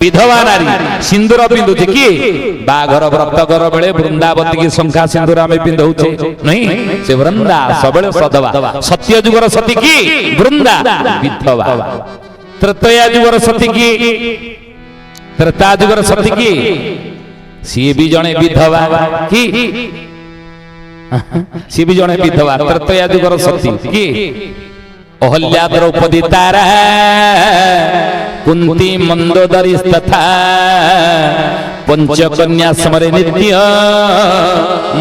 विधवा नारी सिंदूर पिंधुचे कि बाघर व्रतकर बेले वृंदावती की शंखा सिंदूर आम पिंधुचे नहीं से वृंदा सबले सदवा सत्य जुगर सती की वृंदा विधवा त्रेतया जुगर सती की त्रेता जुगर सती की सी भी जने विधवा की सी भी जने विधवा त्रेतया जुगर सती की अहल्या द्रौपदी तारा कुंती मंदोदरी तथा पंचकन्या समरे नित्य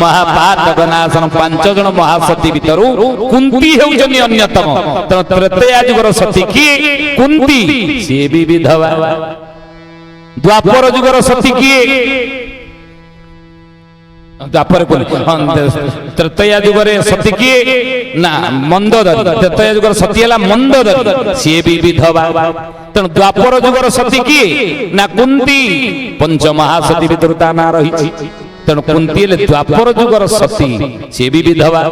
महापातक नाशन पांच जन महासती भितर कुंती हेउजनी अन्यतम त्रेतया जुगर सती की कुंती से भी विधवा द्वापर जुगर सती की द्वापर त्रेतया जुगरे सती की ना मंदोदरी त्रेतया जुगर सती है मंदोदरी सी भी विधवा तेणु द्वापर जुगर सती की ना कुंती पंच महासती भितर ता ना रही तेणु कुंती द्वापर जुगर सती सी भी विधवा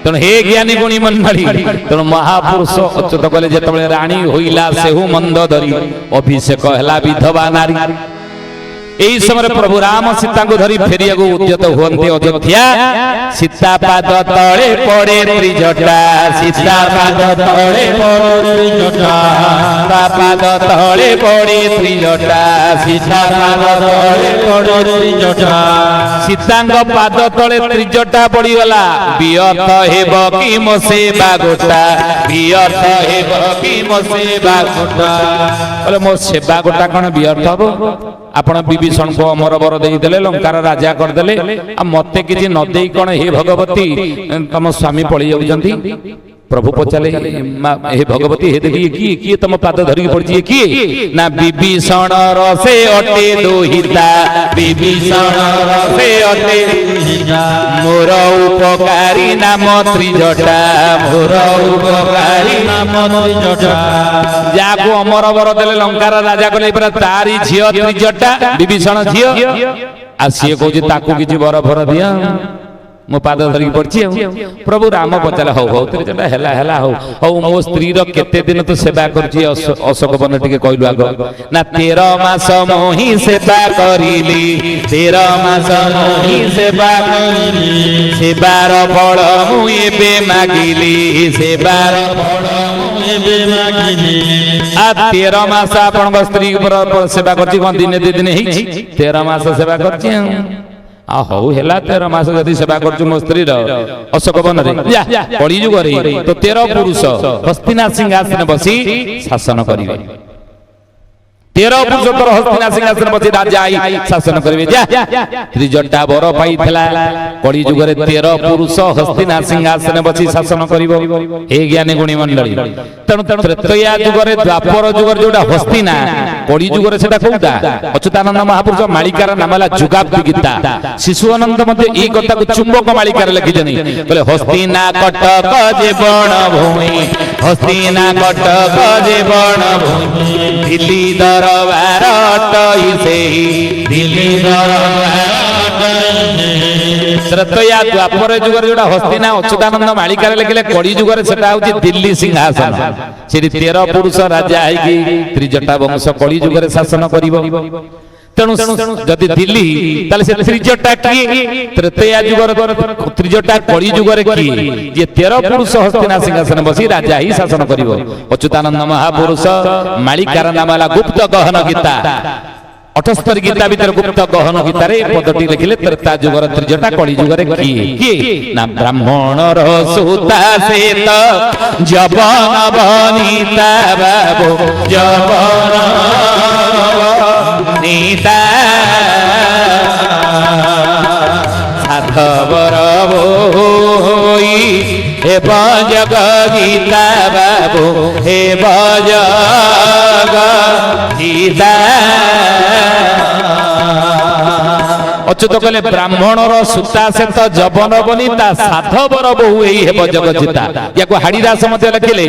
तेणु हे ज्ञानी गुणी मंडली तेणु महापुरुष अच्युत कहले जेतबेले रानी होइला सेहु मंदोदरी अभिषेक हला विधवा नारी एही समय प्रभु राम सीता को धरी फेरिया को उद्यत हुअन्ते अयोध्या सीता पाद तळे पड़े त्रिजटा सीता पाद तळे पड़े त्रिजटा सीता पाद तळे पड़े त्रिजटा सीता पाद तळे पड़े त्रिजटा सीतांग पाद तळे त्रिजटा पड़ी गला बियत हेब कि मो सेवा गोटा बियत हेब कि मो सेवा गोटा बोले मो सेवा गोटा कोन बियत हबो आपण विभीषण को अमर बर देदेले लंकार राजा करदेले आ मते किछि न देई कोन हे भगवती तम स्वामी पळी जाउजंती प्रभु पचाले हे भगवती हे देवी की तम पाद धरि पड़छि की ना विभीषण रसे अटे दोहिता विभीषण रसे अटे मोर उपकारी नाम त्रिजटा मोर उपकारी नाम त्रिजटा जाको अमर बर देले लंकार राजा कले पर तारी झियो त्रिजटा विभीषण झियो आ सिए कहूँ ताकू किछि बर भर दिया मो पाद धरिक पड़छि प्रभु राम पचारे हौ हौ त्रिजटा हेला हेला हौ हौ मो स्त्री रो केते दिन तो सेवा करछि अशोक बन टिके कहलु आगो ना 13 मास मोहि सेवा करिली 13 मास मोहि सेवा करिली सेवार फल मु एबे मागिली सेवार फल मु एबे मागिली आ 13 मास आपन स्त्री पर सेवा करछि कोन दिन 2 दिन हेछि 13 मास सेवा करछि आ हौ हेला 13 मास जदि सेवा करछु मो स्त्री रो अशोक वन रे कली जुग रे तो 13 पुरुष हस्तिना सिंहासन बसी शासन करिवे 13 पुरुष तर हस्तिना सिंहासन बसी राजा आई शासन करिवे जा त्रिजटा बर पाइथला कली जुग रे 13 पुरुष हस्तिना सिंहासन बसी शासन करिवो हे ज्ञानी गुणी मंडली तणु त्रेतया जुग रे द्वापर जुग रे जोडा हस्तिना कली जुग रे सेटा कोउटा अच्युतानंद महापुरुष मालिकार नामला जुगाब्दी गीता शिशुआनंद मध्ये ई कथा को चुंबक मालिकार लिखिजनी बोले हस्तिना कटक जीवन भूमि हस्तिना कटक जीवन भूमि दिल्ली दरबार अटई सेही दिल्ली दरबार त्रेतया द्वापर जुग रे जोडा हस्तिना अच्युतानंद मालिकार लिखिले कली जुग रे सेटा होची दिल्ली सिंहासन सेठी 13 पुरुष राजा आइकी त्रिजटा वंश कली जुग रे शासन करिवो तेणु जदि दिल्ली ताले से त्रिजटा की त्रेतया जुग रे त्रिजटा कली जुग रे की जे 13 पुरुष हस्तिना सिंहासन बसी राजा ही शासन करिवो अच्युतानंद महापुरुष मालिकार नामला गुप्त गहन गीता 78 गीता भीतर गुप्त गहन गीता रे पदटी लिखिले त्रेता जुग रे त्रिजटा कली जुग रे की ना ब्राह्मण रो सुता से तो जवन बनिता बाबू जवन नीता साधवर होई हे जग गीता बाबू हे जग गीता ଅଚ୍ୟୁତ କହିଲେ ବ୍ରାହ୍ମଣର ସୂତା ସେତ ଜବନ ବନିତା ସାଧବର ବୋହୁ ଏଇ ହେବ ଜଗଜିତା। ୟାକୁ ହାଡ଼ିଦାସ ମଧ୍ୟ ଲେଖିଲେ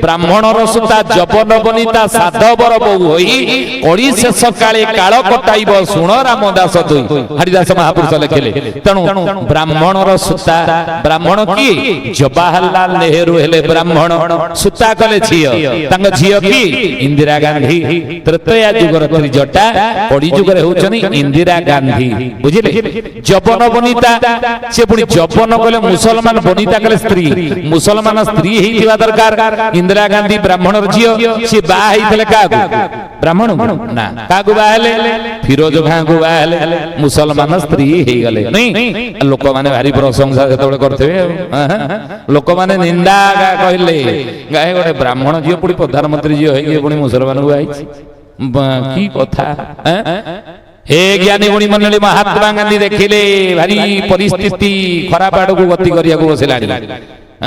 ବ୍ରାହ୍ମଣର ସୂତା ଜବନ ବନିତା ସାଧବର ବୋହୁ ହୋଇ କଳି ଶେଷ କାଳେ କାଳ କଟାଇବ ଶୁଣ ରାମଦାସ ଦୁଇ। ହାଡ଼ିଦାସ ମହାପୁରୁଷ ଲେଖିଲେ। ତେଣୁ ବ୍ରାହ୍ମଣର ସୂତା, ବ୍ରାହ୍ମଣ କିଏ? ଜବାହରଲାଲ ନେହେରୁ ହେଲେ ବ୍ରାହ୍ମଣ। ସୂତା କଲେ ଝିଅ, ତାଙ୍କ ଝିଅ କି? ଇନ୍ଦିରା ଗାନ୍ଧୀ। ତ୍ରେତୟା ଯୁଗର ତ୍ରିଜଟା, କଳି ଯୁଗରେ ହେଉଛନ୍ତି ଇନ୍ଦିରା ଗାନ୍ଧୀ। ବୁଝିଲେ? ଜବନ ବନିତା, ସେ ପୁଣି ଜବନ କଲେ ମୁସଲମାନ, ବନିତା କଲେ ସ୍ତ୍ରୀ। ମୁସଲମାନ ସ୍ତ୍ରୀ ହେଇଥିବା ଦରକାର। ଇନ୍ଦିରା ଗାନ୍ଧୀ ବ୍ରାହ୍ମଣର ଝିଅ, ସେ ବାହା ହେଇଥିଲେ କାହାକୁ? ବ୍ରାହ୍ମଣ ନା, କାହାକୁ ବାହା ହେଲେ? ଫିରୋଜ ଖାଁକୁ ବାହା ହେଲେ। ମୁସଲମାନ ସ୍ତ୍ରୀ ହେଇଗଲେ। ଲୋକମାନେ ଭାରି ପ୍ରଶଂସା ସେତେବେଳେ କରିଥିବେ। ଲୋକମାନେ ନିନ୍ଦା କହିଲେ, ଗାଏ ଗୋଟେ ବ୍ରାହ୍ମଣ ଝିଅ ପୁଣି ପ୍ରଧାନମନ୍ତ୍ରୀ ଝିଅ ହେଇକି ପୁଣି ମୁସଲମାନକୁ ବାହାଇଛି, କି କଥା। हे ज्ञानी गुणी मंडली, महात्मा गांधी देखिले भारी परिस्थिति खराब आड़ू गति करिया बसिला।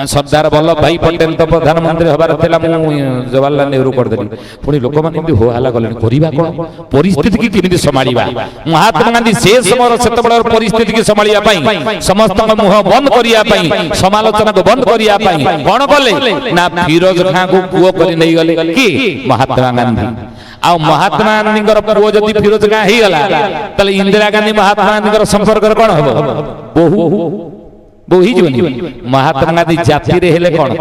सरदार वल्लभ भाई पटेल तो प्रधानमंत्री हबार थिला, मु जवाहरलाल नेहरू करदेली। पुणी लोक माने एमती हो हल्ला कले, करिबा कोन? परिस्थिति की केमिति संभाळिबा? महात्मा गांधी से समय सेतबेलर परिस्थिति की संभाळिया पई, समस्त मुह बंद करिया पई, समालोचना को बंद करिया पई कोन कले ना फिरोज खां को पुओ करि नै गले कि महात्मा गांधी। आ महात्मा गांधी पुओ जदि फिरोज खां हे गला, तले इंदिरा गांधी महात्मा गांधी संपर्क कोन हबो? बहु बोही जीवनी। महात्मा गांधी जाति रे हेले कोन?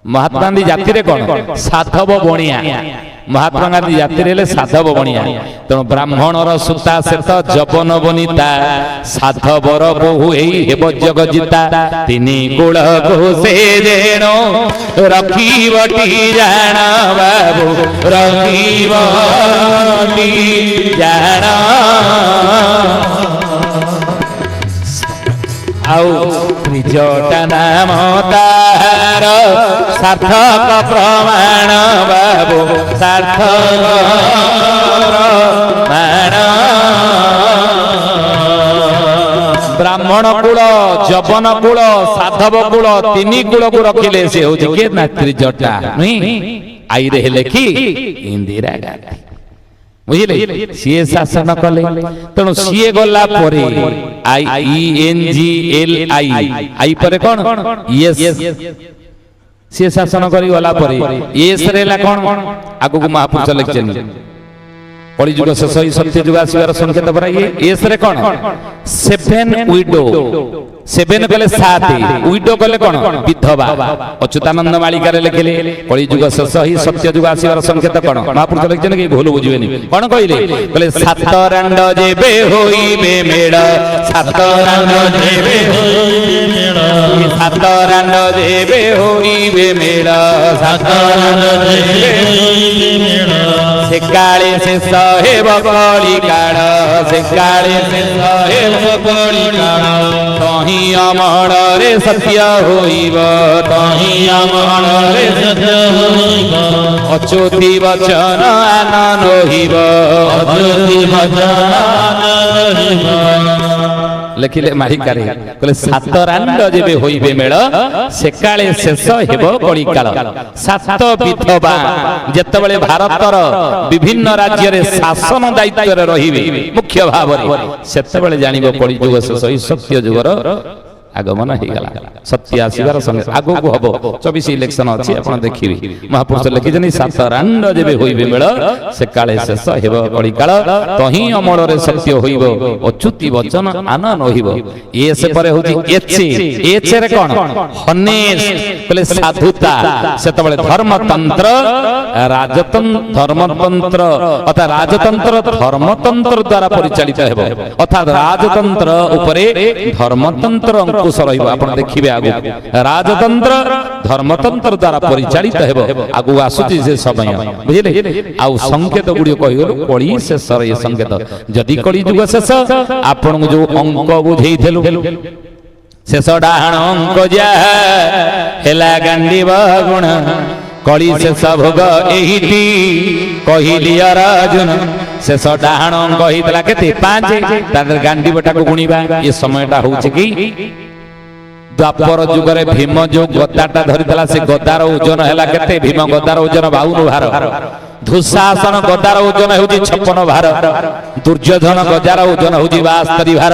महात्मा गांधी जाति रे कोन? साधव बणिया। महात्मा गांधी जाति रे हेले साधव बणिया। तेणु ब्राह्मणर सूता सेत जबन बनिता साधवर बहु एई हेब जगजिता। तिनी कुल को से जेनो रखीबटी जान बाबू, रखीबटी जान। आउ त्रिजटा नाम तार सार्थक प्रमाण बाबू, सार्थक प्रमाण। ब्राह्मण कुल, जबन कुल, साधव कुल, तीनी कुल को रखिले से हो जे ना त्रिजटा। नहीं आई रहे कि इंदिरा गांधी। बुझिले? सीए शासन कले। तेणु सीए गला परे IENGLI आई परे कोन? यस। सीए शासन करी गला परे एस रेला कोन? आगु को महापुरुष लिखछन कली जुग शेष होई सत्य जुग आसीबार संकेत परा। ये एस रे कोन? 7 विडो। 7 कले 7, विडो कले कोन? विधवा। अच्युतानंद मालिका रे लिखिले कली जुग शेष होई सत्य जुग आसीबार संकेत कोन? महापुरुष लिखछन कि भूल बुझिबेनी। कोन कहिले? कले 7 रांड जेबे होइबे मेड़, 7 रांड जेबे होइबे मेड़, 7 रांड जेबे होइबे मेड़, 7 रांड जेबे होइबे मेड़। से काले शेष हेब कली काल, से काले शेष हेब कली काल। तही अमर रे सत्य होइब, तही अमर रे सत्य होइब। अच्युति वचन आनन होइब, अच्युति वचन आनन होइब। लिखिले मारिकारे कहले 7 रांड जेबे होइबे मेळ, से काले शेष हेब कली काल। 7 विधवा जेतेबेले भारतर विभिन्न राज्य रे शासन दायित्व रे रहिबे मुख्य भाव रे, सेतेबेले जानिबो कली जुग शेष होई सत्य जुगर आगमन हो गला। सत्य आसीबार संगे आगो को हबो। 24 इलेक्शन अछि, आपण देखिबे। महापुरुष लिखिजन 7 रांड जेबे होइबे मेळ, से काले शेष हेब कली काल। तही अमर रे सत्य होइब, अच्युति वचन आनन होइब। ए से परे होछि एच। एच रे कोन? हनेस्ट कहले साधुता। सेतबेले धर्मतंत्र राजतंत्र, धर्मतंत्र अर्थात राजतंत्र धर्मतंत्र द्वारा परिचालित हेब, अर्थात राजतंत्र उपरे धर्मतंत्र अंकुश रहिबो। आपण देखिबे आगु राजतंत्र धर्मतंत्र द्वारा परिचालित हेब। आगु आसुची से समय बुझिले। आउ संकेत गुडी कहियो कली शेष रे संकेत। जदि कली जुग शेष आपण जो अंक बुझेइथेलु शेष डाहण अंक जा हेला गांधी बगुण, कली शेष भोग एहिटी कहिली अर्जुन। शेष डाहण अंक होइतला केते? 5। तार गांधी बटा को गुणीबा। ये समयटा होउछि कि द्वापर जुगरे भीम जो गदाटा धरितला, से गदार ओजन हैला केते? भीम गदार ओजन 52 भार। ଦୁଃଶାସନ ଗଦାର ଓଜନ ହେଉଛି 56 ଭାର, ଦୁର୍ଯ୍ୟୋଧନ ଗଜାର ଓଜନ ହେଉଛି 72 ଭାର।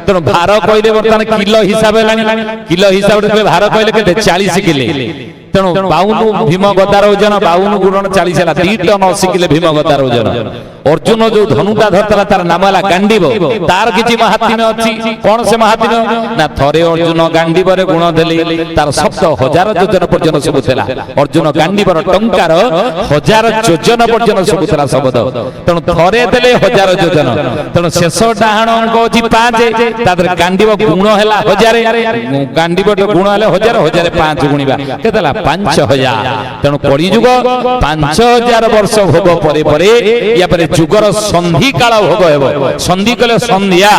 ତେଣୁ ଭାର କହିଲେ ବର୍ତ୍ତମାନ କିଲୋ ହିସାବ ହେଲାଣି, କିଲୋ ହିସାବରେ ଭାର କହିଲେ କେତେ 40 କିଲେ। ତେଣୁ 52 ଭୀମ ଗଦାର ଓଜନ 52 ଗୁଣନ 40 ହେଲା, 2 ଟନ 80 କିଲେ ଭୀମ ଗଦାର ଓଜନ। ଅର୍ଜୁନ ଯୋଉ ଧନୁଟା ଧରିଥିଲା ତାର ନାମ ହେଲା ଗାଣ୍ଡିବ, ତାର କିଛି ମହାତ୍ମ୍ୟ ଅଛି। କଣ ସେ ମହାତ୍ମ୍ୟ ନା ଥରେ ଅର୍ଜୁନ ଗାଣ୍ଡିବରେ ଗୁଣ ଦେଲେ ତାର ଶବ୍ଦ 1000 ଯୋଜନ ପର୍ଯ୍ୟନ୍ତ ଶୁଭୁଥିଲା। ଅର୍ଜୁନ ଗାଣ୍ଡିବର ଟଙ୍କାର 1000 ଯୋଜନ ପର୍ଯ୍ୟନ୍ତ ଶୁଭୁଥିଲା ଶବ୍ଦ। ତେଣୁ ଥରେ ଦେଲେ 1000 ଯୋଜନ। ତେଣୁ ଶେଷ ଡାହାଣ ଅଙ୍କ ଅଛି 5, ତା ଦେହରେ ଗାଣ୍ଡିବ ଗୁଣ ହେଲା 1000, ଗାଣ୍ଡିବ ଗୁଣ ହେଲେ 1000, 1000 5 ଗୁଣିବା କେତେ ହେଲା 5000। ତେଣୁ କଳିଯୁଗ 5000 ବର୍ଷ ଭୋଗ ପରେ ପରେ ୟା ପରେ ଯୁଗର ସନ୍ଧି କାଳ ଭୋଗ ହେବ। ସନ୍ଧି କଲେ ସନ୍ଧ୍ୟା,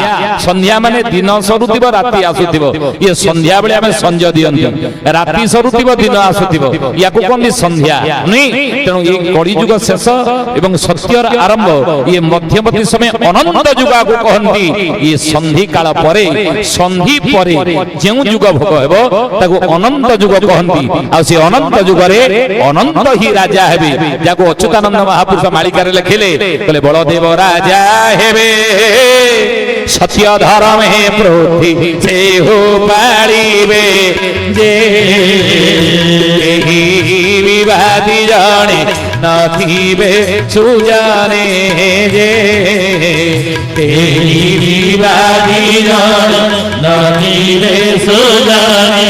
ସନ୍ଧ୍ୟା ମାନେ ଦିନ ସରୁଥିବ ରାତି ଆସୁଥିବ। ଇଏ ସନ୍ଧ୍ୟା ବେଳେ ଆମେ ସଞ୍ଜ ଦିଅନ୍ତି, ରାତି ସରୁଥିବ ଦିନ ଆସୁଥିବ, ୟାକୁ କହନ୍ତି ସନ୍ଧ୍ୟା ନୁହେଁ। ତେଣୁ ଏ କଳିଯୁଗ ଶେଷ ଏବଂ ସତ୍ୟର ଆରମ୍ଭ, ଇଏ ମଧ୍ୟବର୍ତ୍ତୀ ସମୟ ଅନନ୍ତ ଯୁଗକୁ କହନ୍ତି। ଇଏ ସନ୍ଧି କାଳ ପରେ, ସନ୍ଧି ପରେ ଯେଉଁ ଯୁଗ ଭୋଗ ହେବ ତାକୁ ଅନନ୍ତ ଯୁଗ କହନ୍ତି। ଆଉ ସେ ଅନନ୍ତ ଯୁଗରେ ଅନନ୍ତ ହିଁ ରାଜା ହେବେ, ଯାହାକୁ ଅଚ୍ୟୁତାନନ୍ଦ ମହାପୁରୁଷ ମାଳିକାରେ ଲେଖିଲେ, କହିଲେ ବଳଦେବ ରାଜା ହେବେ, ସତ୍ୟ ଧର୍ମ হে ପୃଥ୍ୱୀ ସେ ହୋ ପାଳିବେ, ଯେ ଏହି ବିବାଦୀ ଜଣେ ନଥିବେ ସୁଜାନେ, ଯେ ଏହି ବିବାଦୀ ଜଣେ ନଥିବେ ସୁଜାନେ।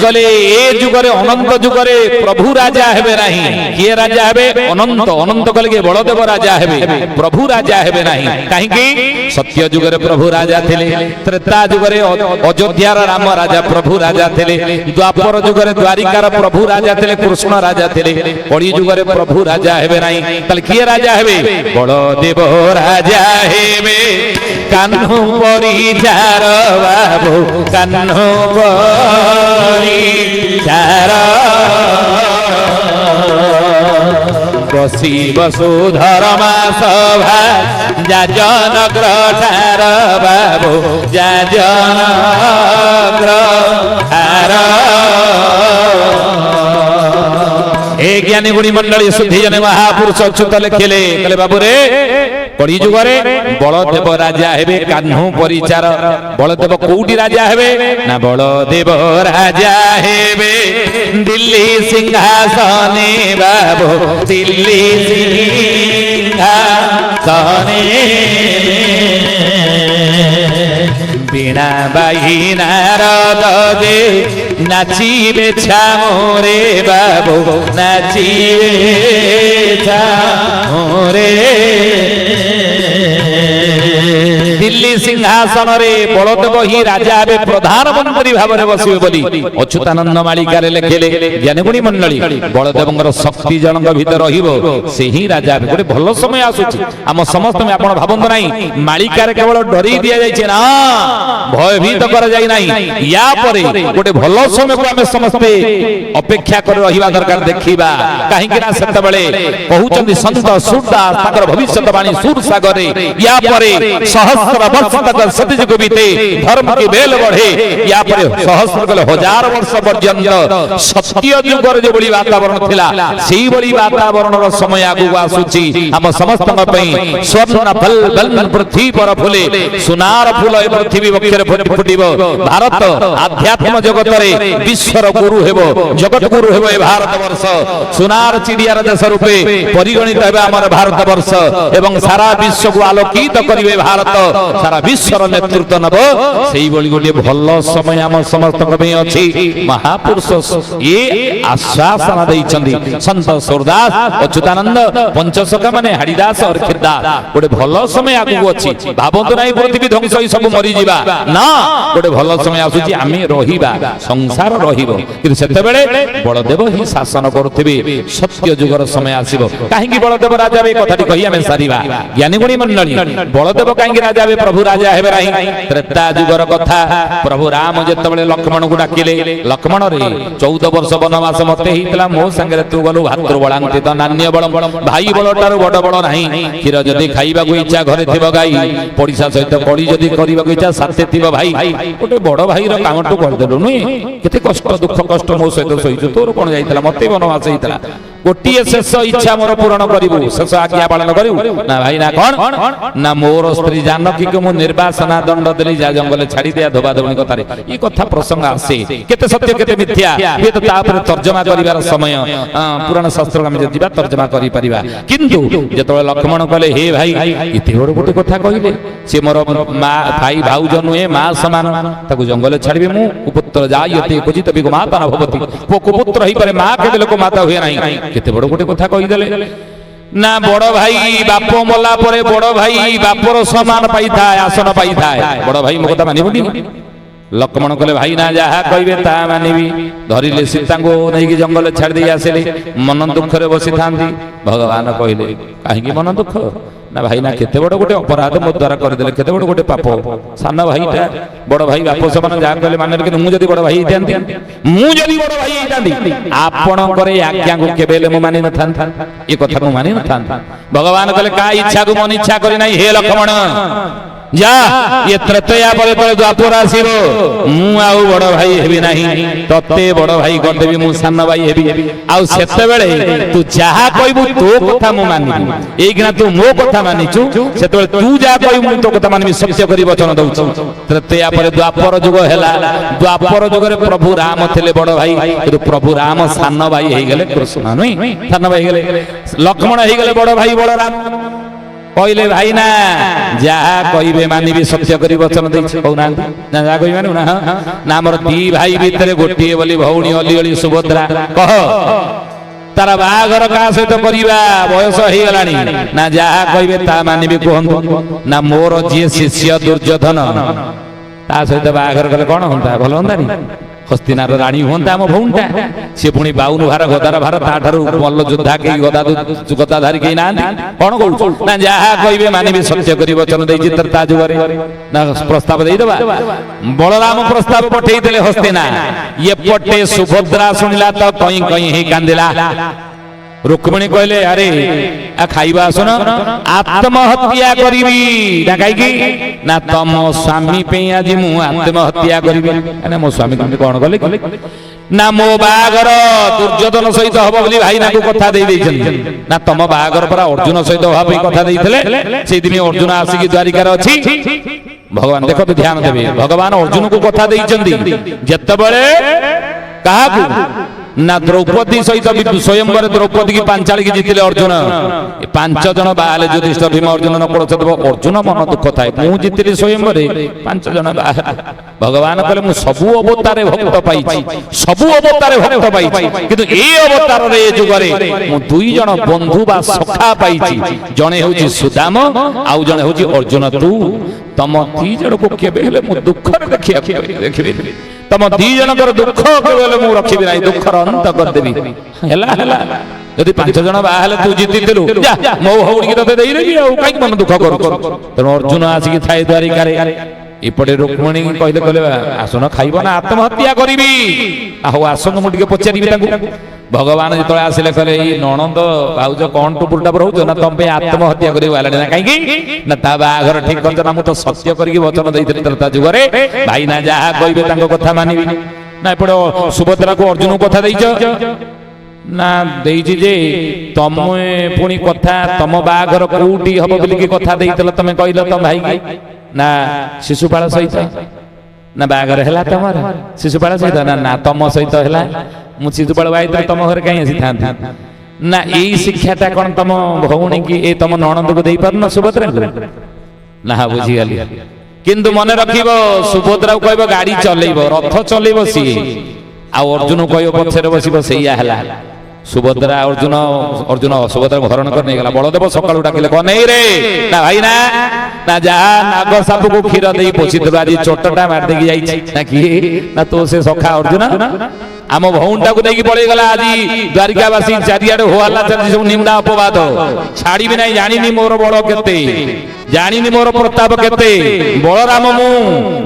ଗଲେ ଏ ଯୁଗରେ ଅନନ୍ତ ଯୁଗରେ ପ୍ରଭୁ ରାଜା ହେବେ ନାହିଁ। କିଏ ରାଜା ହେବେ? ଅନନ୍ତ। ଅନନ୍ତ କଲେ କି ବଳଦେବ ରାଜା ହେବେ, ପ୍ରଭୁ ରାଜା ହେବେ ନାହିଁ। କାହିଁକି? ସତ୍ୟ ଯୁଗରେ ପ୍ରଭୁ ରାଜା ଥିଲେ, ତ୍ରେତା ଯୁଗରେ ଅଯୋଧ୍ୟାର ରାମ ରାଜା ପ୍ରଭୁ ରାଜା ଥିଲେ, ଦ୍ୱାପର ଯୁଗରେ ଦ୍ୱାରିକାର ପ୍ରଭୁ ରାଜା ଥିଲେ, କୃଷ୍ଣ ରାଜା ଥିଲେ। କଳି ଯୁଗରେ ପ୍ରଭୁ ରାଜା ହେବେ ନାହିଁ। ତାହେଲେ କିଏ ରାଜା ହେବେ? ବଳଦେବ ରାଜା ହେବେ, କାହ୍ନୁ ପରିଚାର ବାବୁ, କାହ୍ନୁ ପରିଚାର ବସି ବସୁଧର୍ମା ସଭା, ଯାଜନ ଗ୍ରହାର ବାବୁ, ଯାଜନ ଗ୍ରହାର। ଏ ଜ୍ଞାନୀ ଗୁଣୀ ମଣ୍ଡଳୀ ଶୁଦ୍ଧି ଜନେ ମହାପୁରୁଷ ଅଚ୍ୟୁତ ଲେଖିଲେ, କହିଲେ ବାବୁ ରେ କଳି ଯୁଗରେ ବଳଦେବ ରାଜା ହେବେ, କାହ୍ନୁ ପରିଚାର। ବଳଦେବ କୋଉଠି ରାଜା ହେବେ ନା ବଳଦେବ ରାଜା ହେବେ ଦିଲ୍ଲୀ ସିଂହାସନେ ବାବୁ, ଦିଲ୍ଲୀ ସିଂହାସନେ। বীণা বাহি নারদ যে নাচিবে ছামরে বাবু, নাচিবে ছামরে। দিল্লী সিংহাসনরে বলদেব হি রাজা হবে, প্রধানমন্ত্রী ভাবে বসিবে বলি অচ্যুতানন্দ মালিকারে লেখিলে। জ্ঞানীগুণী মন্ডলী, বলদেবঙ্কর শক্তি জনক ভিতরে রহিব, সে হি রাজা হবে। গোটে ভালো সময় আসুচি আম সমস্ত, আপন ভাবন্তু নাই মালিকারে কেবল ডরেই দিয়া যাইছে না, ভয়ভীত করা যাই নাই। ইয়া পরে গোটে ভালো সময়কু আমি সমস্তে অপেক্ষা করে রহিবা দরকার, দেখিবা। কাহিঁকি না সেতবেলে কহুচন্তি সন্ত সুরদাস তাଙ୍କର ভবিষ্যৎবাণী সুর সাগরে, ইয়া পরে সহস্র বর্ষ তক সতযুগ বিতে ধর্ম কি বেল বঢ়ে। ইয়া পরে সহস্র গলে 1000 বর্ষ পর্যন্ত সত্য যুগর যেভଳି বাতাবরণ ଥିଲା, সেইভଳି বাতাবরণর সময় আগুକୁ আসুচি। ଆମ ସମସ୍ତଙ୍କ ପାଇଁ ସ୍ୱର୍ଣ୍ଣ ଫଲ ବଲ ପୃଥ୍ୱୀ ପର ଫୁଲେ, ସୁନାର ଫୁଲ ଏ ପୃଥିବୀ ବକ୍ଷରେ ଫୁଟିବ। ଭାରତ ଆଧ୍ୟାତ୍ମ ଜଗତରେ ବିଶ୍ୱର ଗୁରୁ ହେବ, ଜଗତ ଗୁରୁ ହେବ ଏ ଭାରତ ବର୍ଷ। ସୁନାର ଚିଡ଼ିଆର ଦେଶ ରୂପେ ପରିଗଣିତ ହେବ ଆମର ଭାରତ ବର୍ଷ, ଏବଂ ସାରା ବିଶ୍ୱକୁ ଆଲୋକିତ କରିବେ ଭାରତ, ସାରା ବିଶ୍ୱର ନେତୃତ୍ୱ ନେବ। ସେଇଭଳି ଗୋଟିଏ ଭଲ ସମୟ ଆମ ସମସ୍ତଙ୍କ ପାଇଁ ଅଛି। ମହାପୁରୁଷ ଏ ଆଶ୍ୱାସନା ଦେଇଛନ୍ତି। ସନ୍ତ ସୁରଦାସ, ଅଚ୍ୟୁତାନନ୍ଦ, ପଞ୍ଚସଖା ମାନେ ହାଡ଼ିଦାସ, ଅର୍ଖିଦାସ। ଗୋଟେ ଭଲ ସମୟ ଆଗକୁ ଅଛି। ଭାବନ୍ତୁ ନାହିଁ ପୃଥିବୀ ଧ୍ୱଂସ ହୋଇ ସବୁ ମରିଯିବା, ନା, ଗୋଟେ ଭଲ ସମୟ ଆସୁଛି, ଆମେ ରହିବା, ସଂସାର ରହିବ। କିନ୍ତୁ ସେତେବେଳେ ବଳଦେବ ହିଁ ଶାସନ କରୁଥିବେ, ସତ୍ୟ ଯୁଗର ସମୟ ଆସିବ। କାହିଁକି ବଳଦେବ ରାଜା ହେବେ, କଥାଟି କହି ଆମେ ସାରିବା। ଜ୍ଞାନୀଗୁଣୀ ମଣ୍ଡଳୀ, ବଳଦେବ କାହିଁକି ରାଜା ହେବେ? ପ୍ରଭୁ ରାଜା ହେବେ ନାହିଁ। ତ୍ରେତା ଯୁଗର କଥା, ପ୍ରଭୁ ରାମ ଯେତେବେଳେ ଲକ୍ଷ୍ମଣକୁ ଡାକିଲେ, ଲକ୍ଷ୍ମଣ ରେ 14 ବର୍ଷ ବନବାସ ମତେ ହେଇଥିଲା, ମୋ ସାଙ୍ଗରେ ତୁ ଗଲୁ, ଭାତୃବଳାନ୍ତି ତ ନାନ୍ୟ ବଳ, ଭାଇ ବଳ ଠାରୁ ବଡ ବଳ ନାହିଁ। କ୍ଷୀର ଯଦି ଖାଇବାକୁ ଇଚ୍ଛା ଘରେ ଥିବ ଗାଈ, ପଡିଶା ସହିତ କଳି ଯଦି କରିବାକୁ ଇଚ୍ଛା ସାଥେ ଥିବ ଭାଇ। ଗୋଟେ ବଡ ଭାଇର କାମଠୁ କରିଦେଲୁ ନୁହେଁ, କେତେ କଷ୍ଟ ଦୁଃଖ କଷ୍ଟ ମୋ ସହିତ ସହିଛୁ, ତୋର କଣ ଯାଇଥିଲା, ମତେ ବନବାସ ହେଇଥିଲା, ଗୋଟିଏ ଶେଷ ଇଚ୍ଛା ମୋର ପୂରଣ କରିବୁ, ଶେଷ ଆଜ୍ଞା ପାଳନ କରିବୁ ନା ଭାଇ। ନା କଣ ନା ମୋର ସ୍ତ୍ରୀ ଜାନକୀକୁ ମୁଁ ନିର୍ବାସନା ଦଣ୍ଡ ଦେଲି, ଯା ଜଙ୍ଗଲରେ ଛାଡି ଦିଆ, ଧୋବା ଧୋବଣୀ କଥାରେ ଏ କଥା ପ୍ରସଙ୍ଗ ଆସେ, କେତେ ସତ୍ୟ କେତେ ମିଥ୍ୟା, ହୁଏତ ତା ଉପରେ ତର୍ଜମା କରିବାର ସମୟ ପୁରାଣ ଶାସ୍ତ୍ର ଆମେ ଯଦି ଯିବା ତର୍ଜମା କରିପାରିବା। କିନ୍ତୁ ଯେତେବେଳେ ଲକ୍ଷ୍ମଣ କହିଲେ ହେ ଭାଇ ଏତେ ବଡ ଗୋଟେ କଥା କହିଲେ, ସେ ମୋର ମା ଭାଇ ଭାଉଜ ନୁହେଁ, ମା ସମାନ, ତାକୁ ଜଙ୍ଗଲରେ ଛାଡିବେ ମୁଁ, କୁପୁତ୍ର ଯାୟତେ କ୍ୱଚିତ୍ ବିଗୁ ମାତା ନ ଭବତି, କୁପୁତ୍ର ହେଇପାରେ ମା କେବେ ଲୋକ ମାତା ହୁଏ ନାହିଁ, କେତେ ବଡ ଗୋଟେ କଥା କହିଦେଲେ। ନା ବଡ ଭାଇ ବାପ ମଲା ପରେ ବଡ ଭାଇ ବାପର ସମାନ ପାଇଥାଏ, ଆସନ ପାଇଥାଏ, ବଡ ଭାଇ ମୋ କଥା ମାନିବନି। ଲକ୍ଷ୍ମଣ କହିଲେ ଭାଇ ନା ଯାହା କହିବେ ତାହା ମାନିବି। ଧରିଲେ ସୀତାଙ୍କୁ ନେଇକି ଜଙ୍ଗଲରେ ଛାଡି ଦେଇ ଆସିଲେ, ମନ ଦୁଃଖରେ ବସିଥାନ୍ତି। ଭଗବାନ କହିଲେ କାହିଁକି ମନ ଦୁଃଖ, ନା ଭାଇ ନା କେତେ ବଡ ଗୋଟେ ଅପରାଧ ମୋ ଦ୍ୱାରା କରିଦେଲେ, କେତେ ବଡ ଗୋଟେ ପାପ, ସାନ ଭାଇଟା ବଡ ଭାଇ ବାପ ସମାନ ଯାହା କହିଲେ ମାନେ, କିନ୍ତୁ ମୁଁ ଯଦି ବଡ ଭାଇ ହେଇଥାନ୍ତି, ମୁଁ ଯଦି ବଡ ଭାଇ ହେଇଥାନ୍ତି ଆପଣଙ୍କର ଏ ଆଜ୍ଞାକୁ କେବେ ହେଲେ ମୁଁ ମାନି ନଥାନ୍ତି, ଏ କଥା ମୁଁ ମାନି ନଥାନ୍ତି। ଭଗବାନ କହିଲେ କାହା ଇଚ୍ଛାକୁ ମନ ଇଚ୍ଛା କରି ନାହିଁ, ହେ ଲକ୍ଷ୍ମଣ ଯା, ଏ ତ୍ରେତୟା ପରେ ତଳେ ଦ୍ୱାପର ଆସିବ, ମୁଁ ଆଉ ବଡ ଭାଇ ହେବି ନାହିଁ, ତତେ ବଡ ଭାଇ କରିଦେବି, ମୁଁ ସାନ ଭାଇ ହେବି। ଆଉ ସେତେବେଳେ ତୁ ଯାହା କହିବୁ ତୋ କଥା ମୁଁ ମାନିବି, ଏଇକିନା ତୁ ମୋ କଥା ମାନିଛୁ, ସେତେବେଳେ ତୁ ଯାହା କହିବୁ ମୁଁ ତୋ କଥା ମାନିବି, ସତ୍ୟ କରି ବଚନ ଦଉଛୁ। ତ୍ରେତୟା ପରେ ଦ୍ୱାପର ଯୁଗ ହେଲା, ଦ୍ୱାପର ଯୁଗରେ ପ୍ରଭୁ ରାମ ଥିଲେ ବଡ ଭାଇ, କିନ୍ତୁ ପ୍ରଭୁ ରାମ ସାନ ଭାଇ ହେଇଗଲେ କୃଷ୍ଣ, ନୁହେଁ ସାନ ଭାଇ ହେଇଗଲେ, ଲକ୍ଷ୍ମଣ ହେଇଗଲେ ବଡ ଭାଇ ବଳରାମ। କହିଲେ ଭାଇ ନା ଯାହା କହିବେ ମାନିବି, ସତ୍ୟ କରି ବଚନ ଦେଇଛି, କହୁନାହାନ୍ତି ନା ଯାହା କହିବେ ମାନିବୁ ନା। ନା ଆମର ଦି ଭାଇ ଭିତରେ ଗୋଟିଏ ବୋଲି ଭଉଣୀ ଅଲିଅଳି ସୁଭଦ୍ରା, କହ ତାର ବାହାଘର କାହା ସହିତ କରିବା, ବୟସ ହେଇଗଲାଣି, ନା ଯାହା କହିବେ ତା ମାନିବି କୁହନ୍ତୁ। ନା ମୋର ଯିଏ ଶିଷ୍ୟ ଦୁର୍ଯ୍ୟୋଧନ, ତା ସହିତ ବାହାଘର କଲେ କଣ ହୁଅନ୍ତା, ଭଲ ହୁଅନ୍ତାନି, ହସ୍ତିନାର ରାଣୀ ହୁଅନ୍ତା ଆମ ଭଉଣୀଟା। ସେ ପୁଣି 52 ଭାର ଗଦାର ଭାର, ତାଠାରୁ ମଲ୍ଲ ଯୋଦ୍ଧା କେହି ଗଦାଧାରୀ କେହି ନାହାନ୍ତି, କଣ କହୁଛୁ ନା ଯାହା କହିବେ ମାନିବି, ସତ୍ୟ କରି ବଚନ ଦେଇଛି ତା ଯୁଗରେ। ନା ପ୍ରସ୍ତାବ ଦେଇଦବା, ବଳରାମ ପ୍ରସ୍ତାବ ପଠେଇଥିଲେ ହସ୍ତିନା, ଏପଟେ ସୁଭଦ୍ରା ଶୁଣିଲା ତ କଇଁ କଇଁ ହେଇ କାନ୍ଦିଲା। ରୁକ୍ମିଣୀ କହିଲେ ଆରେ ଖାଇବା ଆସୁନ, ଆତ୍ମହତ୍ୟା କରିବି। ନା କାହିଁକି, ନା ତମ ସ୍ୱାମୀ ପାଇଁ ଆଜି ମୁଁ ଆତ୍ମହତ୍ୟା କରିବି। ମୋ ସ୍ୱାମୀ କେମିତି କଣ କଲେ, ନା ମୋ ବାହାଘର ଦୁର୍ଯ୍ୟୋଧନ ସହିତ ହବ ବୋଲି ଭାଇନାକୁ କଥା ଦେଇ ଦେଇଛନ୍ତି। ନା ତମ ବାହାଘର ପରା ଅର୍ଜୁନ ସହିତ ହବା ପାଇଁ କଥା ଦେଇଥିଲେ, ସେଇଥିପାଇଁ ଅର୍ଜୁନ ଆସିକି ଦ୍ୱାରିକାରେ ଅଛି। ଭଗବାନ ଦେଖନ୍ତୁ ଧ୍ୟାନ ଦେବେ, ଭଗବାନ ଅର୍ଜୁନକୁ କଥା ଦେଇଛନ୍ତି ଯେତେବେଳେ କାହାକୁ, ନା ଦ୍ରୌପଦୀ ସହିତ ସ୍ୱୟଂବର ଦ୍ରୌପଦୀ କି ପାଞ୍ଚାଳିକି ଜିତିଲେ ଅର୍ଜୁନ, 5 ଜଣ ବାହାଲେ ଯୁଧିଷ୍ଠିର ଭୀମ ଅର୍ଜୁନ ନକୁଳ ସହଦେବ, ଅର୍ଜୁନ ମନ ଦୁଃଖ ଥାଏ, ମୁଁ ଜିତିଲି ସ୍ୱୟଂବରେ 5 ଜଣ ବାହାଲେ। ଭଗବାନ କହିଲେ ମୁଁ ସବୁ ଅବତାରେ ଭକ୍ତ ପାଇଛି, ସବୁ ଅବତାରେ ଭକ୍ତ ପାଇଛି, କିନ୍ତୁ ଏ ଅବତାରରେ ଏ ଯୁଗରେ ମୁଁ 2 ଜଣ ବନ୍ଧୁ ବା ସଖା ପାଇଛି, ଜଣେ ହେଉଛି ସୁଦାମ, ଆଉ ଜଣେ ହେଉଛି ଅର୍ଜୁନ। ତମ 2 ଜଣକୁ କେବେ ହେଲେ ମୁଁ ଦୁଃଖରେ ଦେଖିବି, ତମ 2 ଜଣଙ୍କର ଦୁଃଖ କେବେ ହେଲେ ମୁଁ ରଖିବି ନାହିଁ, ଦୁଃଖର ଅନ୍ତ କରିଦେବି। ହେଲା ହେଲା, ଯଦି 5 ଜଣ ବାହା ହେଲେ ତୁ ଜିତିଥିଲୁ, ମୋ ଭଉଣୀକି ତତେ ଦେଇଦେବି, ଆଉ କାହିଁକି ମନ ଦୁଃଖ କରୁଛୁ। ତେଣୁ ଅର୍ଜୁନ ଆସିକି ଥାଏ ଦ୍ୱାରିକାରେ। ଏପଟେ ରୁକ୍ମିଣୀ କହିଲେ ଆସୁନ ଖାଇବ ନା ଆତ୍ମହତ୍ୟା କରିବି। ଆଉ ଆସନ୍ତୁ ମୁଁ ଟିକେ ପଚାରିବି ତାଙ୍କୁ। ଭଗବାନ ଯେତେବେଳେ ଆସିଲେ କହିଲେ ଏଇ ନଣନ୍ଦ ଭାଉଜ କଣ ଟୁପୁର ଟାପୁର ହଉଛ, ନା ତମ ପାଇଁ ଆତ୍ମହତ୍ୟା କରିବାକୁ ହେଲାଣି। ନା କାହିଁକି, ନା ତା ବାହାଘର ଠିକ କରିଛ, ନା ମୁଁ ତ ସତ୍ୟ କରିକି ବଚନ ଦେଇଥିଲି ତା ଯୁଗରେ, ଭାଇ ନା ଯାହା କହିବେ ତାଙ୍କ କଥା ମାନିବି। ନା ଏପଟେ ସୁଭଦ୍ରାକୁ ଅର୍ଜୁନକୁ କଥା ଦେଇଛ, ନା ଦେଇଛି ଯେ ତମେ ପୁଣି କଥା, ତମ ବାହାଘର କୋଉଠି ହବ ବୋଲିକି କଥା ଦେଇଥିଲ, ତମେ କହିଲ ତମ ଭାଇକି, ନା ଶିଶୁପାଳ ସହିତ। ନା ବାହାଘର ହେଲା ତମର ଶିଶୁପାଳ ସହିତ, ନା ତମ ସହିତ ହେଲା, ମୁଁ ଶିଶୁପାଳ ବାହାହେଇଥିଲି ତମ ଘରେ କାହିଁ ଆସିଥାନ୍ତି। ନା ଏଇ ଶିକ୍ଷାଟା କଣ ତମ ଭଉଣୀ କି ଏ ତମ ନଣନ୍ଦକୁ ଦେଇପାରୁନ ସୁଭଦ୍ରାକୁ। ନା ବୁଝିଗଲି, କିନ୍ତୁ ମନେ ରଖିବ ସୁଭଦ୍ରାକୁ କହିବ ଗାଡି ଚଲେଇବ, ରଥ ଚଲେଇବ ସିଏ, ଆଉ ଅର୍ଜୁନ କହିବ ପଛରେ ବସିବ, ସେଇଆ ହେଲା। ସୁଭଦ୍ରା ଅର୍ଜୁନ ସୁଭଦ୍ରାକୁ ହରଣ କରି ନେଇଗଲା। ବଳଦେବ ସକାଳୁ ଡାକିଲେ କଣ ନେଇ ରେ, ନା ଭାଇ ନା ଯାହା ନାଗ ସାପକୁ କ୍ଷୀର ଦେଇ ପୋଷିଥିଲୁ, ଆଜି ଚୋଟଟା ମାରିଦେଇକି ଯାଇଛି। ନା କିଏ, ନା ତୋ ସେ ସଖା ଅର୍ଜୁନ। आम भौणटाକୁ ନେଇକି ପଳେଇଗଲା ଆଜି ଦ୍ୱାରିକାବାସୀ ଚାରିଆଡେ ହୋହାଲ୍ଲା ଚାଲିଛି ସବୁ ନିନ୍ଦା ଅପବାଦ ଛାଡ଼ିବି ନାହିଁ ଜାଣିନି ମୋର ବଳ କେତେ ଜାଣିନି ମୋର ପ୍ରତାପ କେତେ ବଳରାମ ମୁଁ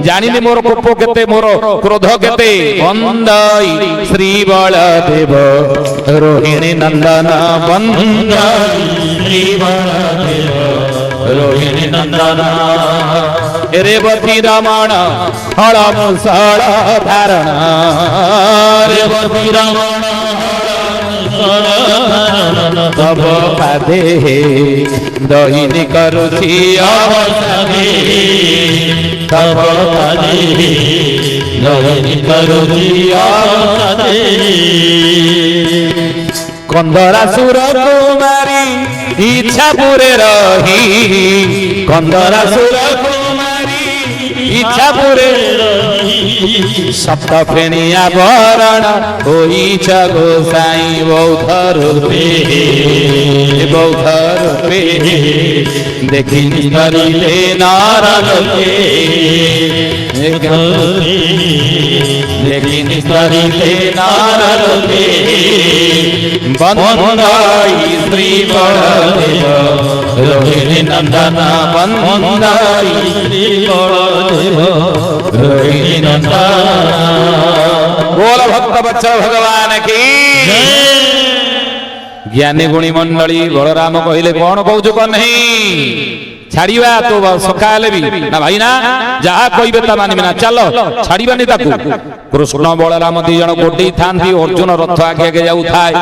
ଜାଣିନି ମୋର କୋପ କେତେ ମୋର କ୍ରୋଧ କେତେ ବନ୍ଦଇ ଶ୍ରୀ ବଳଦେବ ରୋହିଣୀ ନନ୍ଦନ ବନ୍ଦଇ ଶ୍ରୀ ବଳଦେବ ରୋହିଣୀ ନନ୍ଦନ ରେବତୀ ରମଣ ହଳ ମୁସଳ ଧାରଣ ରେବତୀ ରମଣ ତବ ପାଦେ ଦହିନି କରୁଛି ଅବସାଦେ ତବ ପାଦେ ଦହିନି କରୁଛି ଅବସାଦେ କନ୍ଦରାସୁର କୁମାରୀ ଇଚ୍ଛା ପୁରେ ରହି କନ୍ଦରାସୁର इच्छा पूरे सप्त फेणी आवरण होइछ गोसाई बौद्ध रूपे देखि निस्तरिले नरलोके देखि निस्तरिले नरलोके बन्दई श्री बलदेव रोहिणी नन्दन बन्दई श्री बलदेव रोहिणी नन्दन बोल भक्त बच्चा भगवान की ज्ञानी गुणी मंडली बलराम कहले कौन कहूँ कौन नहीं छाड़िबा तो सखा हेले भी ना भाई ना जहा कहबे ता मानिबे ना चलो छाड़िबानी ताकू कृष्ण बलराम दी जण गोडी थांती अर्जुन रथ आगे आगे जाऊ थाए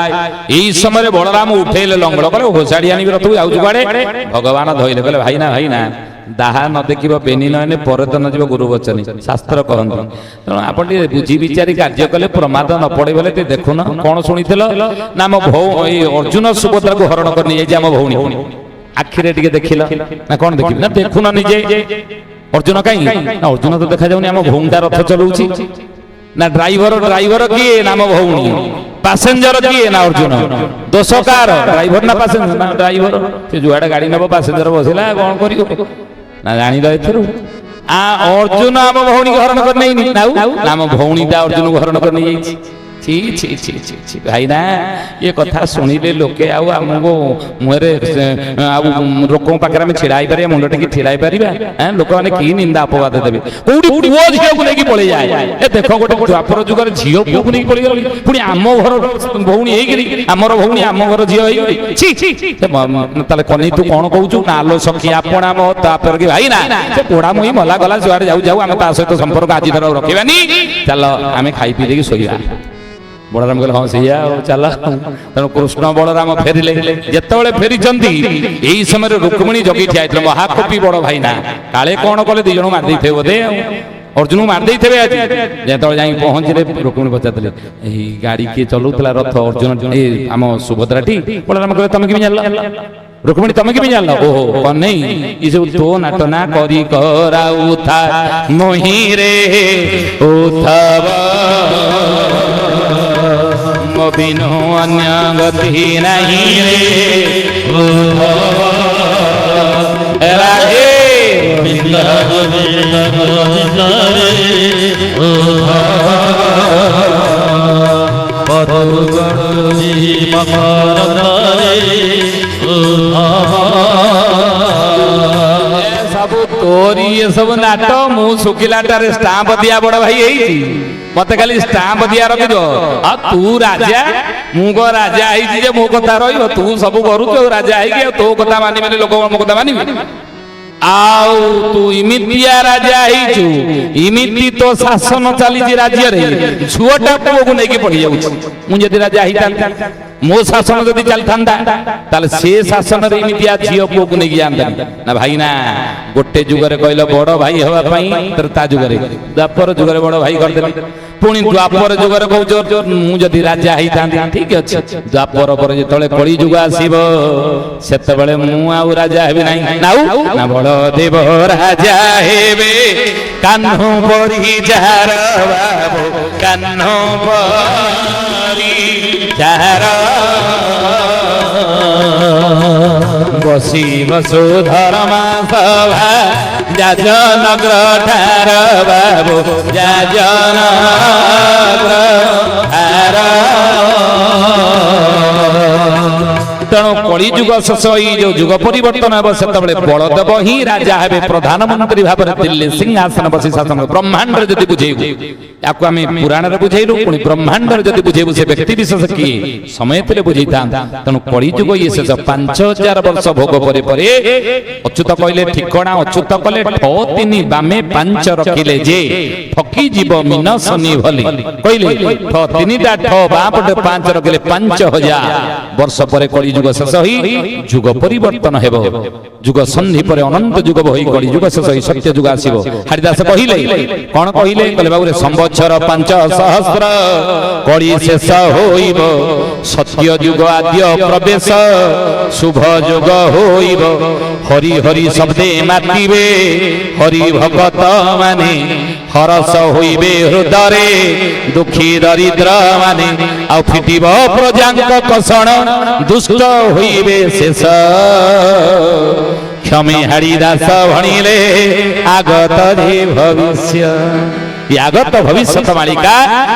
एई समय बलराम उठेले लंगड़ करे होसाड़ी आनी रथ जाऊ जुगाड़े भगवान धइले कहले भाई ना दाहा न देखिब बेनी नयने पर तो न जीव गुरु वचनी शास्त्र कहନ୍ତି तेणु आपण बुझी विचारी कार्य कले प्रमाद न पड़े बोले ते देखु न कोन सुनिथिल ना म अर्जुन सुभद्रा को हरण कर नि जाय हम भौणी आखिरे टिके देखिल ना कोन देखिब ना देखु न निजे अर्जुन काई ना अर्जुन तो देखा जाउनी हम भौंडा रथ चलौची ना ड्राइवर किए नाम भौणी पैसेंजर किए ना अर्जुन दोषकार ड्राइवर ना पैसेंजर ना ड्राइवर से जुआड़े गाड़ी नब पैसेंजर बसिला कौन करियो ना जानी दे एथरो आ अर्जुन आम भौणी को हरण कर नहीं नाम भौणीटा अर्जुन को हरण कर नहीं जाई छी छी छी छी छी भाई ना ये कथा सुनिले लोके आमको मुहरे लोक पाखे आम छिड़ा पारे मुंड टी ठिड़ाई पारा लोक मैंने कि निंदा अपवाद देवे कौटी पुओ झील को लेकिन पड़े जाए ए देख गोटे द्वापर जुगर झील पुओ को लेकिन पड़े गल पुणी आम घर भौणी आमर भौणी आम घर झील कनी तू कौन कहू ना लो सखी आपण आम तापर कि भाई ना से पोड़ा मुही मला गला जुआड़े जाऊ जाऊ आम ता सहित संपर्क आज धर रखानी चल आम खाई पी देकी शोवा बलराम कहले हाँ सैया चल तेणु कृष्ण बलराम फेरिले जिते फेरी यही समय रुक्मिणी जगी ठिया महाकपि बड़ भाई ना काले कौन कले दी जन मारदे बोधे अर्जुन मारदे आज जो जा पहुँचले रुक्मिणी पचारे गाड़ी किए चलाऊला रथ अर्जुन आम सुभद्राटी बलराम कहले तुम कि जान रुक्मिणी तुम कि जान ओहो कौन नहीं ये सब तो नाटना करी कराऊ था मोही रे उथवा बिनु अन्य गति नहीं रे राधे सब तोरी ये सब नाट मु सुखिलाटार स्टाम्प दिया बड़ भाई मत खाली स्टाम्प दिया रखिद तू राजा मुझ राजा है मो कथा रही तू सब करू राजा है तो कथा मानि लोक मो कथा मानिबे आउ तू इमितिया राजा है इमिति तो शासन चली राज्य रे छुआटा पुओ को लेके पड़ी जाऊ मुझे राजा ही मो शासन जदि चल थांदा ताले से शासन रे इमितिया झियो पुओ को लेके जानता ना भाई ना गोटे जुगरे कहलो बड़ भाई हवा पई त्रेता जुगरे द्वापर जुगरे बड़ भाई कर देले पुणी द्वापर जुगरे कहू मु जदि राजा ही थांदी ठीक अछि द्वापर पर जेतले कली जुग आसीबो सेतबेले मु आउ राजा हेबे नाही नाउ ना बलदेव राजा हेबे कान्हो परी जार बाबू कान्हो परी जार ବସି ବସୁଧର୍ମା ସଭା ଯାଜନଗ୍ର ଠାର ବାବୁ ଯାଜନଗ୍ର ଠାର। ତେଣୁ କଳିଯୁଗ ଶେଷ ଏଇ ଯୋଉ ଯୁଗ ପରିବର୍ତ୍ତନ ହେବ ସେତେବେଳେ ବଳଦେବ ହିଁ ରାଜା ହେବେ, ପ୍ରଧାନମନ୍ତ୍ରୀ ଭାବରେ ଦିଲ୍ଲୀ ସିଂହାସନ ବସି ଶାସନ। ବ୍ରହ୍ମାଣ୍ଡରେ ଯଦି ବୁଝେଇବୁ, ୟାକୁ ଆମେ ପୁରାଣରେ ବୁଝେଇଲୁ, ପୁଣି ବ୍ରହ୍ମାଣ୍ଡରେ ଯଦି ବୁଝେଇବୁ ସେ ବ୍ୟକ୍ତି ବିଶେଷ କିଏ ସମୟ ଥିଲେ ବୁଝେଇଥାନ୍ତା। ତେଣୁ କଳିଯୁଗ ଇଏ ଶେଷ। 5000 ବର୍ଷ ଭୋଗ ପରେ ପରେ ଅଚ୍ୟୁତ କହିଲେ ଠିକଣା ଅଚ୍ୟୁତ କଲେ ଠ ତିନି ବାମେ ପାଞ୍ଚ ରଖିଲେ ଯେ ଠକି ଯିବ ମିନସନି ଭଲି କହିଲେ ଠ ତିନିଟା ଠ ବାଁ ପଟେ 5 ରଖିଲେ 5000 ବର୍ଷ ପରେ କଳିଯୁଗ ଶେଷ ହୋଇ ଯୁଗ ପରିବର୍ତ୍ତନ ହେବ। ଯୁଗ ସନ୍ଧି ପରେ ଅନନ୍ତ ଯୁଗ ହୋଇ କଳିଯୁଗ ଶେଷ ହୋଇ ସତ୍ୟ ଯୁଗ ଆସିବ। ହରିଦାସ କହିଲେ କଣ କହିଲେ? କହିଲେ ବାବୁରେ ସମ୍ବତ୍ସର 5000 କଳି ଶେଷ ହୋଇବ, ସତ୍ୟ ଯୁଗ ଆଦ୍ୟ ପ୍ରବେଶ ଶୁଭ ଯୁଗ ହୋଇବ। ହରି ହରି ଶବ୍ଦେ ମାତିବେ ହରି ଭଗତ ମାନେ, ହରସ ହୋଇବେ ହୃଦୟରେ ଦୁଃଖୀ ଦରିଦ୍ର ମାନେ। ଆଉ ଫିଟିବ ପ୍ରଜାଙ୍କ କଷଣ ଦୁଷ୍ଟ ହୋଇବେ ଶେଷ। କ୍ଷମେ ହାରିଦାସ ଭଣିଲେ ଆଗତ ଯେ ଭବିଷ୍ୟ। ଆଗତ ଭବିଷ୍ୟତ ମାଳିକା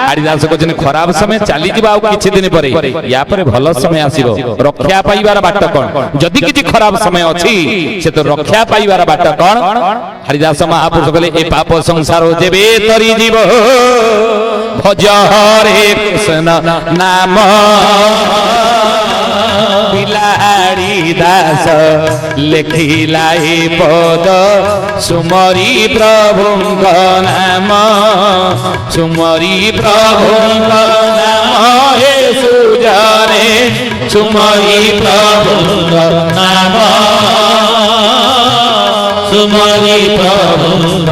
ହାରିଦାସ କହୁଛନ୍ତି ଖରାପ ସମୟ ଚାଲିଯିବ ଆଉ କିଛି ଦିନ ପରେ, ୟା ପରେ ଭଲ ସମୟ ଆସିବ। ରକ୍ଷା ପାଇବାର ବାଟ କଣ? ଯଦି କିଛି ଖରାପ ସମୟ ଅଛି ସେ ତ ରକ୍ଷା ପାଇବାର ବାଟ କଣ? ହାରିଦାସ ମହାପୁରୁଷ କହିଲେ ଏ ପାପ ସଂସାର ଯେବେ ତରି ଯିବ, ଭଜ ହରେ କୃଷ୍ଣ ନାମ। ବିଲାଡ଼ି ଦାସ ଲେଖିଲା ଏ ପଦ ସୁମରି ପ୍ରଭୁଙ୍କ ନାମ, ସୁମରି ପ୍ରଭୁଙ୍କ ନାମ ହେ ସୁଜରେ, ସୁମରି ପ୍ରଭୁଙ୍କ ନାମ, ସୁମରି ପ୍ରଭୁଙ୍କ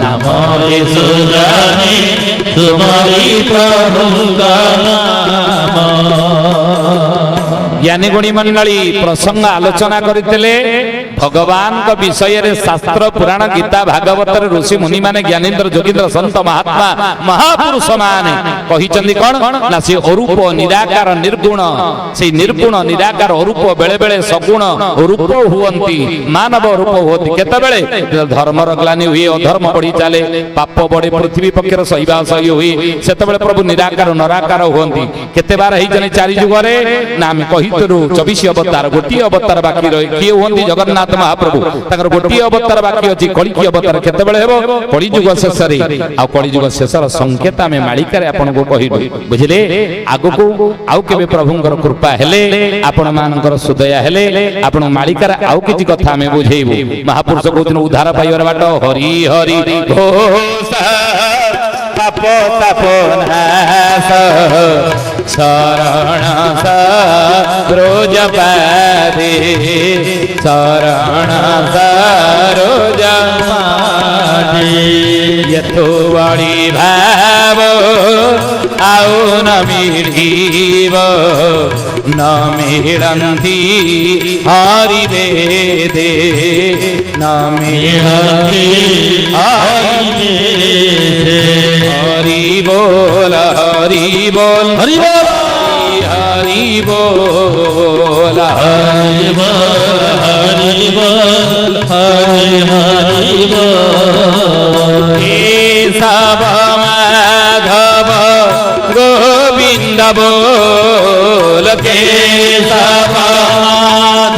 ନାମ ହେ ସୁଜରେ, ସୁମରି ପ୍ରଭୁଙ୍କ ନାମ। ଜ୍ଞାନୀ ଗୁଣୀ ମଣ୍ଡଳୀ ପ୍ରସଙ୍ଗ ଆଲୋଚନା କରିଥିଲେ ଭଗବାନଙ୍କ ବିଷୟରେ। ଶାସ୍ତ୍ର ପୁରାଣ ଗୀତା ଭାଗବତରେ ଋଷି ମୁନି ମାନେ ଜ୍ଞାନୀନ୍ଦ୍ର ଯୋଗୀନ୍ଦ୍ର ସନ୍ତ ମହାତ୍ମା ମହାପୁରୁଷ ମାନେ କହିଛନ୍ତି କଣ ନା ସେ ଅରୂପ ନିରାକାର ନିର୍ଗୁଣ। ସେଇ ନିର୍ଗୁଣ ନିରାକାର ଅରୂପ ବେଳେ ବେଳେ ସଗୁଣ ରୂପ ହୁଅନ୍ତି, ମାନବ ରୂପ ହୁଅନ୍ତି। କେତେବେଳେ ଧର୍ମର ଗ୍ଲାନି ହୁଏ, ଅଧର୍ମ ବଢି ଚାଲେ, ପାପ ବଢେ, ପୃଥିବୀ ପକ୍ଷରେ ସହିବା ଅସହ୍ୟ ହୁଏ, ସେତେବେଳେ ପ୍ରଭୁ ନିରାକାର ନରାକାର ହୁଅନ୍ତି। କେତେବାର ହେଇଛନ୍ତି 4 ଯୁଗରେ ନା ଆମେ କହିଥିଲୁ 24 ଅବତାର, ଗୋଟିଏ ଅବତାର ବାକି ରହି କିଏ ହୁଅନ୍ତି ଜଗନ୍ନାଥ ମହାପ୍ରଭୁ। ତାଙ୍କର ଗୋଟିଏ ଅବତାର ବାକି ଅଛି, କଳିକି ଅବତାର କେତେବେଳେ ହେବ? କଳିଯୁଗ ଶେଷରେ। ଆଉ କଳିଯୁଗ ଶେଷର ସଂକେତ ଆମେ ମାଳିକାରେ ଆପଣଙ୍କୁ କହିଲୁ, ବୁଝିଲେ? ଆଗକୁ ଆଉ କେବେ ପ୍ରଭୁଙ୍କର କୃପା ହେଲେ, ଆପଣ ମାନଙ୍କର ସୁଦୟା ହେଲେ ଆପଣ ମାଳିକାରେ ଆଉ କିଛି କଥା ଆମେ ବୁଝେଇବୁ। ମହାପୁରୁଷ କହୁଛନ୍ତି ଉଦ୍ଧାର ପାଇବାର ବାଟ ହରି ହରି ଘୋଷ, ତାପ ତାପ ନାଶ, ଶରଣ ସରୋଜ ପାଦେ, ଶରଣ ସରୋଜ ପାଦେ। यथो बड़ी भाव आओ न मिलिब, न मिलंती हरि वेदे, न मिलंती हरि वेदे। हरि बोल हरि बोल हरि बोल हरि बोल हरि बोल हरि बोल हरि हरि बोल। केशव माधव गोविंद बोल, केशव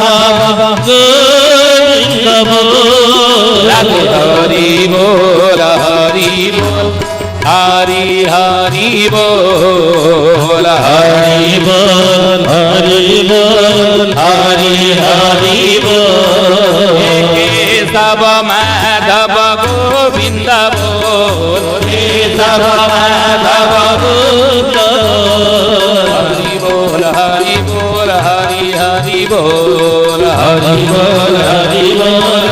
माधव गोविंद बोल। हरि बोल हरि बोल हरि हरि बोल हरि बोल हरि बोल हरि हरि बोल। केशव माधव गोविंद बोल, केशव माधव गोविंद बोल। हरि बोल हरि हरि बोल हरि बोल हरि बोल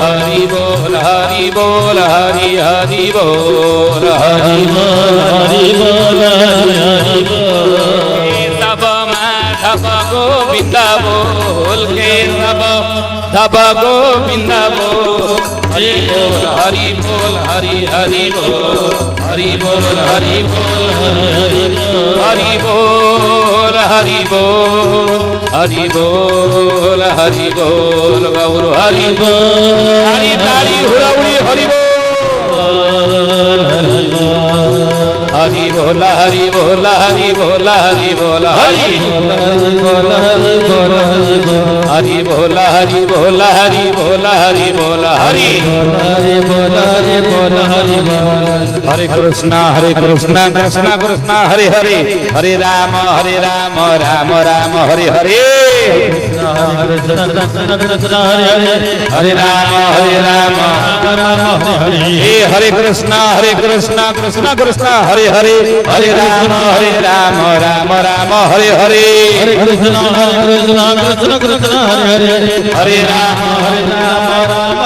हरि बोल हरि बोल हरि हरि बोल हरि बोल हरि बोल हरि बोल। केशव माधव गोविंद बोल, केशव माधव गोविंद बोल। हरि बोल हरि बोल हरि हरि बोल हरि बोल हरि बोल हरि बोल हरि बोल हरि बोल। हरि बोल गौर हरि बोल हरि ताली हुराउड़ी हरि बोल हरि बोल हरि बोल हरि बोल हरि बोल हरि बोल हरि बोल हरि बोल हरि बोल हरि बोल हरि बोल हरे कृष्ण कृष्ण कृष्ण हरे हरे हरे राम राम राम हरे हरे हरे राम हे हरे कृष्ण कृष्ण कृष्ण हरे हरे हरे राम राम राम हरे हरे हरे कृष्ण कृष्ण कृष्ण हरे राम राम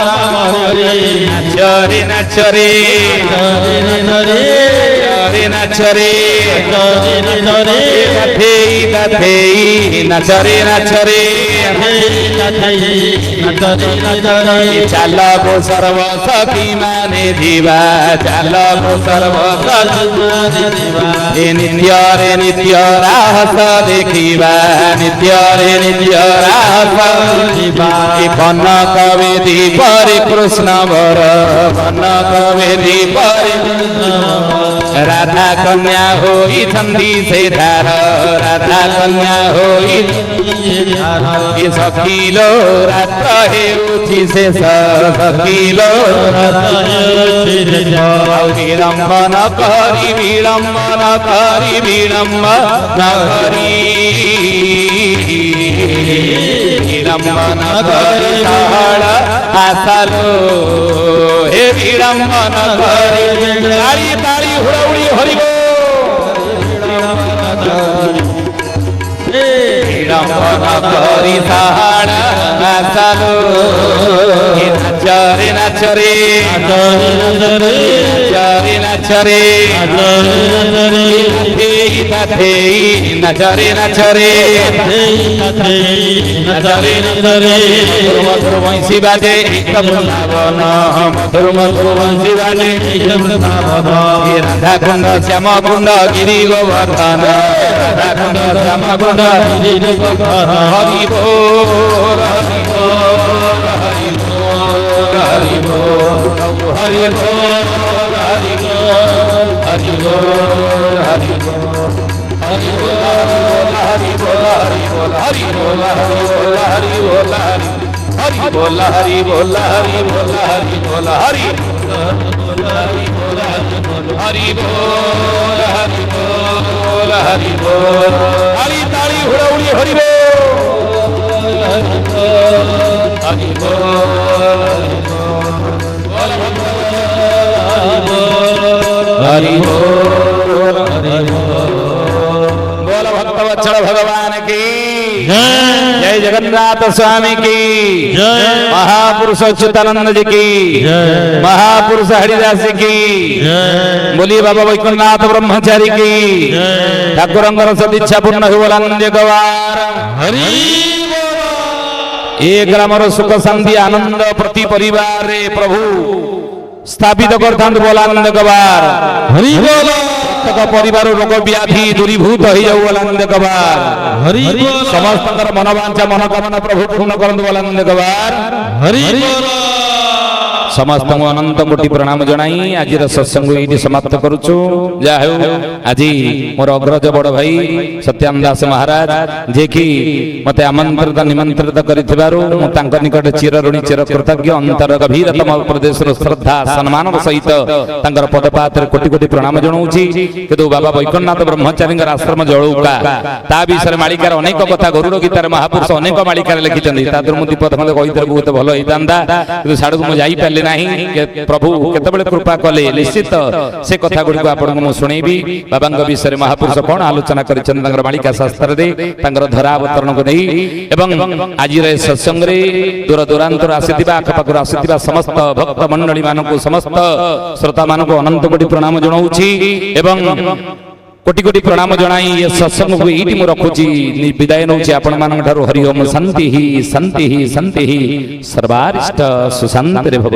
हरे हरे नचरे नचरे नचरे नचरे चाल गो सर्व सखी माने जीवा चाल गो सर्व नित्य राहस देखिबा नित्य राहस कनक वेदी पर कृष्ण वर कनक वेदी पर राधा कन्या होई ठंडी से धार राधा कन्या होई सखीलो रात्र हे रुचि से सखीलो विड़म्बन करी विड़म्बन करी विड़म्बन करी विड़म्बन करी आसालो हे विड़म्बन करी ताली ताली हुराउड़ी हरि बोल विड़म्बन करी सहाड़ा आसालो नचरे नचरे नचरे नचरे नचरे मधुर वंशी बाजे मधुर वंशी बाजे राधा कुंड श्याम कुंड गिरी गोवर्धन राधा कुंड श्याम कुंड हरि बोल हरि बोल हरि बोल हरि बोल हरि बोल हरि बोल हरि बोल हरि बोल हरि बोल हरि बोल हरि बोल हरि बोल हरि बोल हरि बोल हरि बोल हरि हरि बोल हरि बोल हरि बोल हरि ताली हुराउड़ी हरि बोल हरि बोल हरि बोल बोल भक्तवत्सल भगवान की जय जगन्नाथ स्वामी की महापुरुष अच्युतानंद जी की महापुरुष हरिदास जी की बोली बाबा वैकुंठनाथ ब्रह्मचारी की ठाकुरंगर सदिच्छा पूर्ण हुवलानंद गवार ए ग्रामर सुख शांति आनंद प्रति परिवार रे प्रभु स्थापित करथांत बोलानंद गवार हरि बोल प्रत्येक परिवार रोग व्याधि दूरीभूत हो जाऊ बोलानंद गवार हरि बोल समस्त मनोवांछा मनोकामना प्रभु पूर्ण करंत बोलानंद गवार हरि बोल समस्त अनंत कोटि प्रणाम जणाई आज सत्संग ये समाप्त करुचु जा हो आज मोर अग्रज बड़ भाई सत्यान दास महाराज जे कि मते आमंत्रित निमंत्रित करिथिबारु मु तांक निकट चिर ऋणी चिर कृतज्ञ अंतर गभीरतम प्रदेश श्रद्धा सम्मान सहित तांकर पदपात्र कोटि कोटि प्रणाम जणाउछि किंतु बाबा वैकुंठनाथ ब्रह्मचारी आश्रम जळौका ता विषय मालिकार अनेक कथा गरुड़ गीतार महापुरुष अनेक मालिकार लिखिछन्ति तादर मु दीपद खंड कहितर बहुत भलो होइतांदा किंतु साडू मु जाई पाले नाही प्रभु केतबेले कृपा कले निश्चित से कथा गुडी आपन मु सुनेबी बाबांग विषय महापुरुष कोन आलोचना करिछन तांकर मालिका शास्त्र दे तांकर धरा अवतरण को देई एवं आज रे सत्संग रे दूर दूरांतर आसीतिबा आखपाखर आसीतिबा समस्त भक्त मंडली मानको समस्त श्रोता मानको अनंत कोटि प्रणाम जणाउछि एवं कोटि कोटि प्रणाम जणाई ये सत्संग को एटी मु रखुछि विदाय नउछि आपण मानक ठारो हरि ओम शांति ही शांति ही शांति ही सर्वारिष्ट सुशांति रे भव।